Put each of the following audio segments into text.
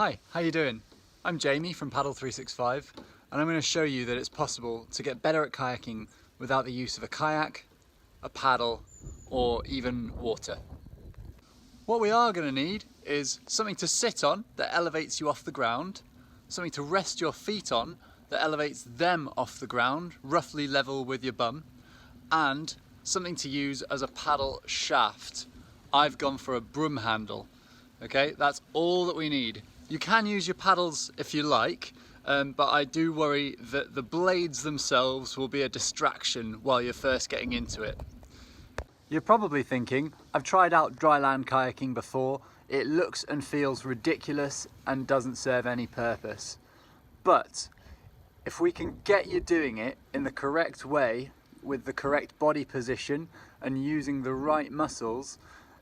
Hi, how you doing? I'm Jamie from Paddle 365 and I'm going to show you that it's possible to get better at kayaking without the use of a kayak, a paddle or even water. What we are going to need is something to sit on that elevates you off the ground, something to rest your feet on that elevates them off the ground, roughly level with your bum, and something to use as a paddle shaft. I've gone for a broom handle. Okay, that's all that we need. You can use your paddles if you like, but I do worry that the blades themselves will be a distraction while you're first getting into it. You're probably thinking, I've tried out dryland kayaking before, it looks and feels ridiculous and doesn't serve any purpose. But if we can get you doing it in the correct way, with the correct body position and using the right muscles,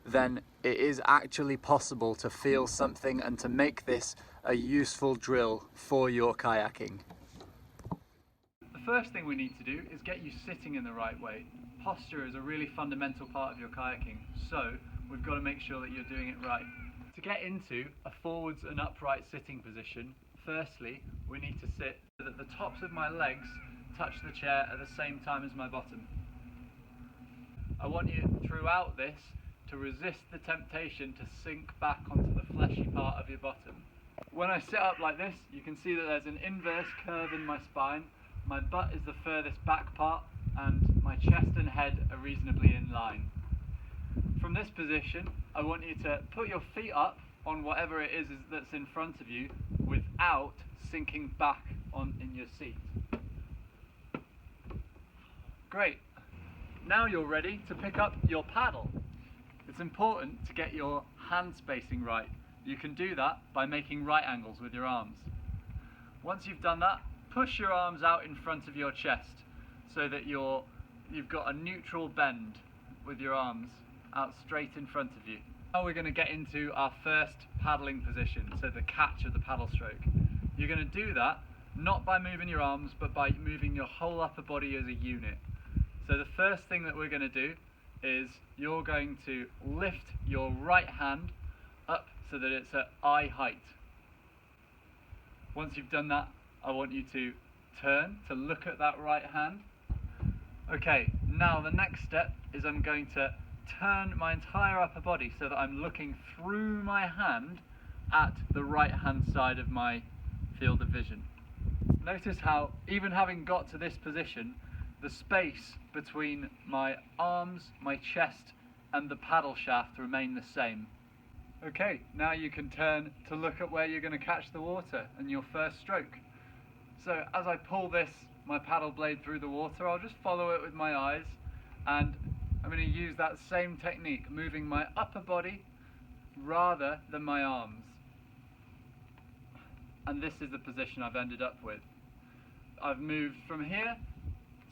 then it is actually possible to feel something and to make this a useful drill for your kayaking. The first thing we need to do is get you sitting in the right way. Posture is a really fundamental part of your kayaking, so we've got to make sure that you're doing it right. To get into a forwards and upright sitting position, firstly we need to sit so that the tops of my legs touch the chair at the same time as my bottom. I want you throughout this to resist the temptation to sink back onto the fleshy part of your bottom. When I sit up like this, you can see that there's an inverse curve in my spine. My butt is the furthest back part and my chest and head are reasonably in line. From this position, I want you to put your feet up on whatever it is that's in front of you without sinking back on in your seat. Great. Now you're ready to pick up your paddle. It's important to get your hand spacing right. You can do that by making right angles with your arms. Once you've done that, push your arms out in front of your chest so that you've got a neutral bend with your arms out straight in front of you. Now we're going to get into our first paddling position, so the catch of the paddle stroke. You're going to do that not by moving your arms, but by moving your whole upper body as a unit. So the first thing that we're going to do is you're going to lift your right hand up so that it's at eye height. Once you've done that, I want you to turn to look at that right hand. Okay, now the next step is I'm going to turn my entire upper body so that I'm looking through my hand at the right hand side of my field of vision. Notice how, even having got to this position, the space between my arms, my chest and the paddle shaft remain the same. Okay, now you can turn to look at where you're going to catch the water and your first stroke. So as I pull my paddle blade through the water, I'll just follow it with my eyes, and I'm going to use that same technique, moving my upper body rather than my arms. And this is the position I've ended up with. I've moved from here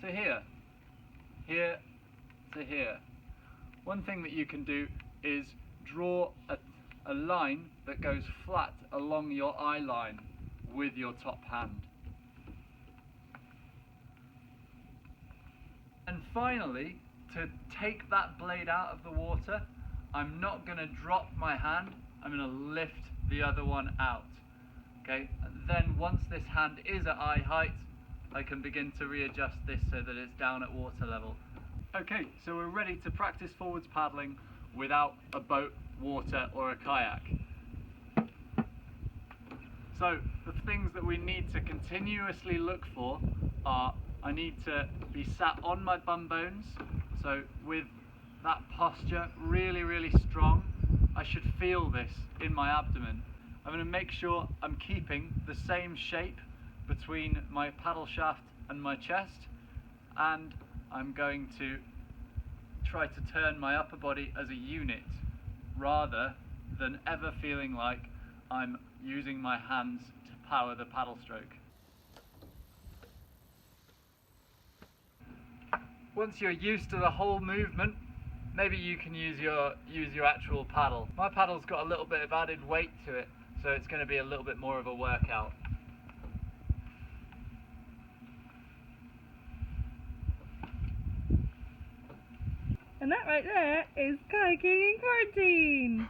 to here, here to here. One thing that you can do is draw a line that goes flat along your eye line with your top hand. And finally, to take that blade out of the water, I'm not going to drop my hand, I'm going to lift the other one out. Okay, and then once this hand is at eye height, I can begin to readjust this so that it's down at water level. Okay, so we're ready to practice forwards paddling without a boat, water or a kayak. So the things that we need to continuously look for are, I need to be sat on my bum bones, so with that posture really, really strong. I should feel this in my abdomen. I'm going to make sure I'm keeping the same shape between my paddle shaft and my chest, and I'm going to try to turn my upper body as a unit rather than ever feeling like I'm using my hands to power the paddle stroke. Once you're used to the whole movement, maybe you can use your actual paddle. My paddle's got a little bit of added weight to it, so it's going to be a little bit more of a workout. And that right there is kayaking in quarantine.